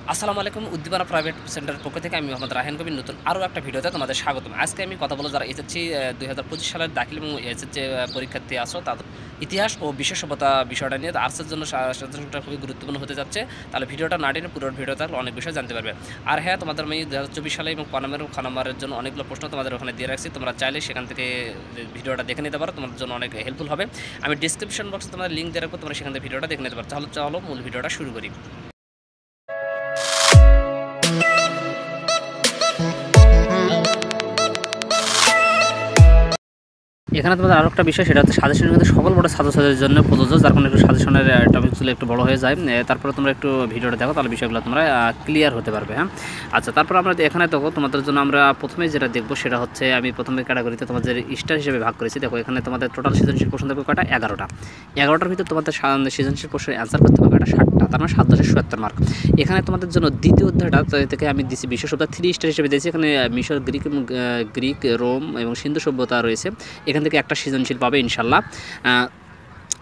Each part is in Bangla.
আসসালামু আলাইকুম। উদ্দীপনা প্রাইভেট সেন্টারের পক্ষ থেকে আমি মোহাম্মদ রায়হান কবির নতুন আরও একটা ভিডিওতে তোমাদের স্বাগতম। আজকে আমি কথা বলব যারা এসএসসি ২০২৫ সালের দাখিল এবং এসএসসি পরীক্ষার্থী আছো তাদের ইতিহাস ও বিশ্ব সভ্যতা বিষয়টা নিয়ে আর্টসের জন্য সাজেশনটা খুবই গুরুত্বপূর্ণ হতে যাচ্ছে। তাহলে ভিডিওটা না টেনে পুরো ভিডিও থাকলে অনেক বিষয় জানতে পারবে। আর হ্যাঁ, তোমাদের আমি ২০২৪ সালে এবং খ নাম্বারের জন্য অনেকগুলো প্রশ্ন তোমাদের ওখানে দিয়ে রাখছি। তোমরা চাইলে সেখান থেকে ভিডিওটা দেখে নিতে পারো, তোমাদের জন্য অনেক হেল্পফুল হবে। আমি ডিসক্রিপশন বক্সে তোমাদের লিঙ্ক দিয়ে রাখবো, তোমরা সেখান থেকে ভিডিওটা দেখে নিতে পারো। তাহলে চলো মূল ভিডিওটা শুরু করি। এখানে তোমাদের আরও একটা বিষয়, সেটা হচ্ছে সাজেশন কিন্তু সকল বোর্ডের ছাত্রছাত্রীদের জন্য প্রযোজ্য, যার কারণে একটু সাজেশনের টপিকগুলো একটু বড় হয়ে যায়। তারপরে তোমরা একটু ভিডিওটা দেখো, তাহলে বিষয়গুলো তোমরা ক্লিয়ার হতে পারবে। হ্যাঁ, আচ্ছা, তারপর আমরা এখানে দেখো তোমাদের জন্য আমরা প্রথমে যেটা দেখবো সেটা হচ্ছে আমি প্রথমে ক্যাটাগরিতে তোমাদের স্টার হিসেবে ভাগ করেছি। দেখো এখানে তোমাদের টোটাল সৃজনশীল প্রশ্ন দেবো কয়টা, 11টার ভিতর তোমাদের সৃজনশীল প্রশ্নের অ্যান্সার করতে হবে কয়টা, 60টা, তার মানে 7/77 মার্ক। এখানে তোমাদের জন্য দ্বিতীয় অধ্যায়টা থেকে আমি দিচ্ছি বিশ্ব সভ্যতা 3 স্টার হিসেবে দিয়েছি। এখানে মিশর, গ্রিক, রোম এবং সিন্ধু সভ্যতা রয়েছে। এখান থেকে একটা সৃজনশীল পাবে ইনশাল্লাহ।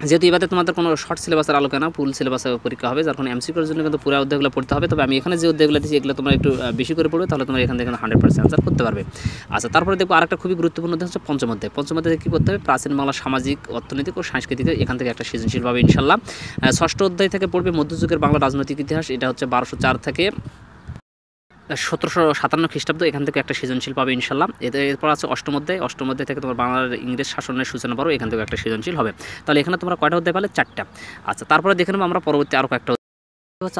যেহেতু এবারে তোমাদের কোনো শর্ট সিলেবাসের আলোকে না, ফুল সিলেবাসের পরীক্ষা হবে, যার কারণে এমসিকিউর জন্য কিন্তু পুরো অধ্যায়গুলো পড়তে হবে। তবে আমি এখানে যে অধ্যায়গুলো দিচ্ছি এগুলো তোমরা একটু বেশি করে পড়বে, তাহলে তোমরা এখান থেকে 100% আনসার করতে পারবে। আচ্ছা, তারপরে দেখবো আরেকটা খুবই গুরুত্বপূর্ণ অধ্যায় হচ্ছে পঞ্চম অধ্যায়। পঞ্চম অধ্যায়ে কী করতে হবে, প্রাচীন বাংলা সামাজিক, অর্থনৈতিক ও সাংস্কৃতিক, এখান থেকে একটা সৃজনশীল পাবে ইনশাল্লাহ। ষষ্ঠ অধ্যায় থেকে পড়বে মধ্যযুগের বাংলা রাজনৈতিক ইতিহাস, এটা হচ্ছে 1204 থেকে 1757 খ্রিস্টাব্দ, এখান থেকে একটা সৃজনশীল পাবে ইনশাল্লাহ। এরপর আছে অষ্টম অধ্যায় থেকে তোমার বাংলার ইংরেজ শাসনের সূচনা পারো, এখান থেকে একটা সৃজনশীল হবে। তাহলে এখানে তোমরা কয়টা অধ্যায় পালে, 4টা। আচ্ছা, তারপরে দেখে নেবো আমরা পরবর্তী আরও কয়েকটা হচ্ছে।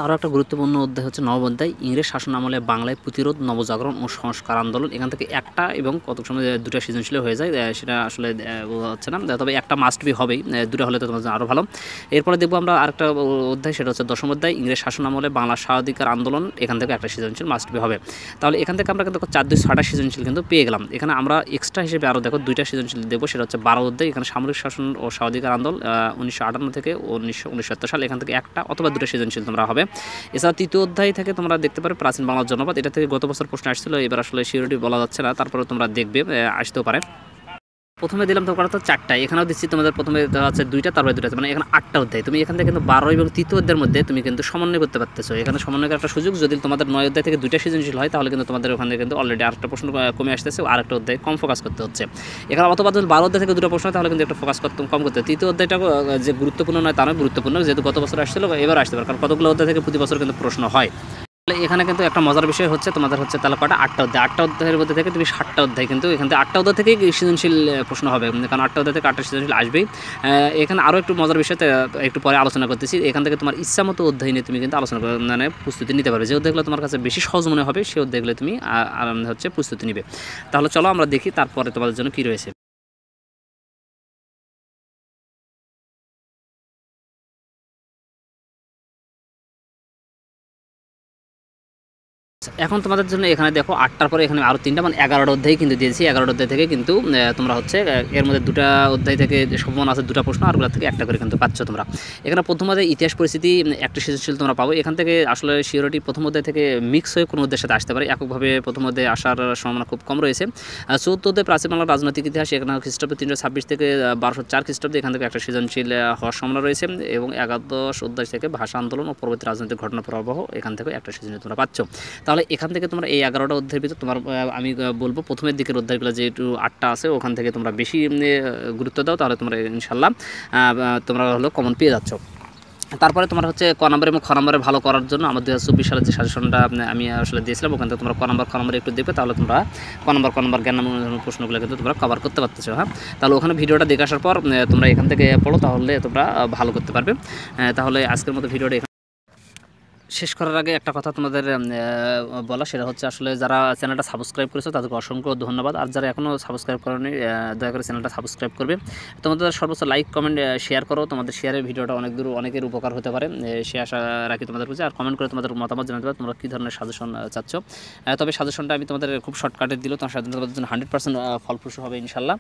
আরও একটা গুরুত্বপূর্ণ অধ্যায় হচ্ছে নবম অধ্যায়, ইংরেজ শাসন আমলে বাংলায় প্রতিরোধ, নবজাগরণ ও সংস্কার আন্দোলন। এখান থেকে একটা এবং কত সময় দুটা সৃজনশীল হয়ে যায়, সেটা আসলে বোঝা হচ্ছে না, তবে একটা মাস্ট বি হবেই, দুটো হলে তো তোমার আরও ভালো। এরপরে দেখবো আমরা আরেকটা অধ্যায়, সেটা হচ্ছে দশম অধ্যায়, ইংরেজ শাসন আমলে বাংলা স্বাধিকার আন্দোলন। এখান থেকে একটা সৃজনশীল মাস্ট বি হবে। তাহলে এখান থেকে আমরা কিন্তু 4/2/6টা সৃজনশীল কিন্তু পেয়ে গেলাম। এখানে আমরা এক্সট্রা হিসেবে আরও দেখো 2টা সৃজনশীল দেবো, সেটা হচ্ছে 12 অধ্যায়, এখানে সামরিক শাসন ও স্বাধিকার আন্দোলন 1958 থেকে 1969 সাল, এখান থেকে একটা অথবা 2টা সৃজনশীল তোমরা হবে। এছাড়া তৃতীয় অধ্যায় থেকে তোমরা দেখতে পারো প্রাচীন বাংলার জনপদ, এটা থেকে গত বছর প্রশ্ন আসছিল, এবার আসলে সিওরিটি বলা যাচ্ছে না, তারপরে তোমরা দেখবে আসতেও পারে। প্রথমে দিলাম তোমার তো 4টা, এখানেও দিচ্ছি তোমাদের প্রথমে আছে 2টা, তারপরে 2টা, মানে এখানে 8টা অধ্যায়। তুমি এখান থেকে কিন্তু 12 এবং তৃতীয় অধ্যায়ের মধ্যে তুমি কিন্তু সমন্বয় করতে পারতেছো। এখানে সমন্বয়ের একটা সুযোগ, যদি তোমাদের 9 অধ্যায় থেকে 2টা সৃজনশীল হয়, তাহলে কিন্তু তোমাদের ওখানে কিন্তু অলরেডি আরেকটা প্রশ্ন কমে আসতেছে, আরেকটা অধ্যায় কম ফোকাস করতে হচ্ছে। এখানে অথবা যদি 12 অধ্যায় থেকে 2টা প্রশ্ন হয়, তাহলে কিন্তু একটা ফোকাস করতে কম করতে। তৃতীয় অধ্যায়টা যে গুরুত্বপূর্ণ নয় তা নয়, গুরুত্বপূর্ণ, যেহেতু গত বছর আসছিল এবার আসতে পারে, কারণ কতগুলো অধ্যায় থেকে প্রতি বছর কিন্তু প্রশ্ন হয়। এখানে কিন্তু একটা মজার বিষয় হচ্ছে তোমাদের হচ্ছে তাহলে কটা, 8টা অধ্যায়। 8টা অধ্যায়ের মধ্যে থেকে তুমি 7টা অধ্যায় কিন্তু এখান থেকে 8টা অধ্যায় থেকেই সৃজনশীল প্রশ্ন হবে, কারণ 8টা অধ্যায় থেকে 8টা সৃজনশীল আসবেই। এখানে আরও একটু মজার বিষয় একটু পরে আলোচনা করতেছি। এখান থেকে তোমার ইচ্ছা মতো অধ্যায় নিয়ে তুমি কিন্তু আলোচনা মানে প্রস্তুতি নিতে পারবে। যে অধ্যায়গুলো তোমার কাছে বেশি সহজ মনে হবে সেই অধ্যায়গুলো তুমি হচ্ছে প্রস্তুতি নিবে। তাহলে চলো আমরা দেখি তারপরে তোমাদের জন্য কী রয়েছে। এখন তোমাদের জন্য এখানে দেখো 8টার পরে এখানে আরও 3টা, মানে 11টা অধ্যায় কিন্তু দিয়েছি। 11টা অধ্যায় থেকে কিন্তু তোমরা হচ্ছে এর মধ্যে 2টা অধ্যায় থেকে সম্ভাবনা আছে 2টা প্রশ্ন, আরগুলো থেকে একটা করে কিন্তু পাচ্ছ তোমরা। এখানে প্রথম অধ্যায় ইতিহাস পরিস্থিতি একটা সৃজনশীল তোমরা পাবো। এখান থেকে আসলে সিওরিটি প্রথম অধ্যায় থেকে মিক্স হয়ে কোনো অধ্যায়ের সাথে আসতে পারে, এককভাবে প্রথম অধ্যায়ে আসার সম্ভাবনা খুব কম রয়েছে। চতুর্থ অধ্যায় প্রাচীন বাংলার রাজনৈতিক ইতিহাস, এখানে খ্রিস্টাব্দ 326 থেকে 1204 খ্রিস্টাব্দে, এখান থেকে একটা সৃজনশীল হওয়ার সম্ভাবনা রয়েছে। এবং 11 অধ্যায় থেকে ভাষা আন্দোলন ও পরবর্তী রাজনৈতিক ঘটনা প্রবাহ, এখান থেকে একটা সৃজনশীল তোমরা পাচ্ছ। তাহলে এখান থেকে তোমরা এই 11টা অধ্যায়ের ভিতর তোমার আমি বলবো প্রথমের দিকের অধ্যায়গুলো যেহেতু 8টা আছে, ওখান থেকে তোমরা বেশি গুরুত্ব দাও, তাহলে তোমরা ইনশাল্লাহ তোমরা হলো কমন পেয়ে যাচ্ছ। তারপরে তোমার হচ্ছে ক নম্বর এবং খ নম্বরে ভালো করার জন্য আমার 2024 সালের যে সাজেশনটা আমি আসলে দিয়েছিলাম, ওখান থেকে তোমরা ক নম্বর একটু দেবে, তাহলে তোমরা ক নম্বর জ্ঞান প্রশ্নগুলো কিন্তু তোমরা কভার করতে পারতেছো। হ্যাঁ, তাহলে ওখানে ভিডিওটা দেখে আসার পর তোমরা এখান থেকে পড়ো, তাহলে তোমরা ভালো করতে পারবে। তাহলে আজকের মতো ভিডিওটা শেষ করার আগে একটা কথা তোমাদের বলা, সেটা হচ্ছে আসলে যারা চ্যানেলটা সাবস্ক্রাইব করেছো তাদেরকে অসংখ্য ধন্যবাদ। আর যারা এখনও সাবস্ক্রাইব করেনি দয়া করে চ্যানেলটা সাবস্ক্রাইব করবে। তোমাদের সর্বোচ্চ লাইক কমেন্ট শেয়ার করো, তোমাদের শেয়ারের ভিডিওটা অনেকের উপকার হতে পারে, সে আশা রাখি তোমাদের কাছে। আর কমেন্ট করে তোমাদের মতামত জানাতে পারো, তোমরা কী ধরনের সাজেশন চাচ্ছ। তবে সাজেশনটা আমি তোমাদের খুব শর্টকাটে দিল, তোমার সাজেশন তোমাদের জন্য 100% ফলপ্রসূ হবে ইনশাল্লাহ।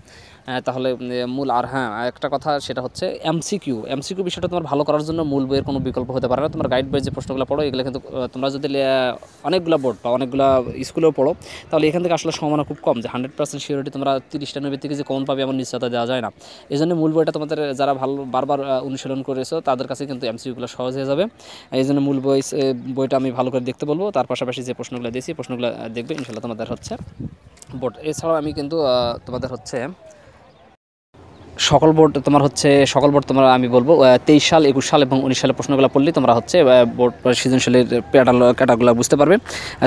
তাহলে মূল আর হ্যাঁ একটা কথা, সেটা হচ্ছে এমসিকিউ বিষয়টা তোমার ভালো করার জন্য মূল বইয়ের কোনো বিকল্প হতে পারে না। তোমার গাইড বই যে প্রশ্নগুলো পড়ো পড়ো, এগুলো কিন্তু তোমরা যদি অনেকগুলো বোর্ড বা অনেকগুলো স্কুলেও পড়ো, তাহলে এখান থেকে আসলে সম্ভাবনা খুব কম যে 100% সিওরিটি তোমরা 30টা নবী থেকে যে কমন পাবে এমন নিশ্চয়তা দেওয়া যায় না। এই জন্য মূল বইটা তোমাদের যারা ভালো বারবার অনুশীলন করেছো তাদের কাছে কিন্তু এমসিকিউগুলো সহজ হয়ে যাবে। এই জন্য মূল বইটা আমি ভালো করে দেখতে বলবো, তার পাশাপাশি যে প্রশ্নগুলো দিয়েছি প্রশ্নগুলো দেখবে, ইনশাল্লাহ তোমাদের হচ্ছে বোর্ড। এছাড়াও আমি কিন্তু তোমাদের হচ্ছে সকল বোর্ড তোমরা আমি বলবো 23 সাল, 21 সাল এবং 19 সালের প্রশ্নগুলো পড়লে তোমরা হচ্ছে বোর্ড সৃজনশীলের ক্যাটাগুলো বুঝতে পারবে।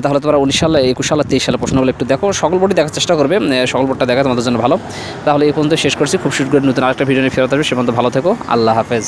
তাহলে তোমরা 19 সাল, 21 সাল আর 23 সালের প্রশ্নগুলো একটু দেখো, সকল বোর্ডই দেখার চেষ্টা করবে, সকল বোর্ডটা দেখা তোমাদের জন্য ভালো। তাহলে এই পর্যন্ত শেষ করছি, খুব শীঘ্রই নতুন আরেকটা ভিডিও নিয়ে ফেরত আসবে, সে পর্যন্ত ভালো থেকো, আল্লাহ হাফেজ।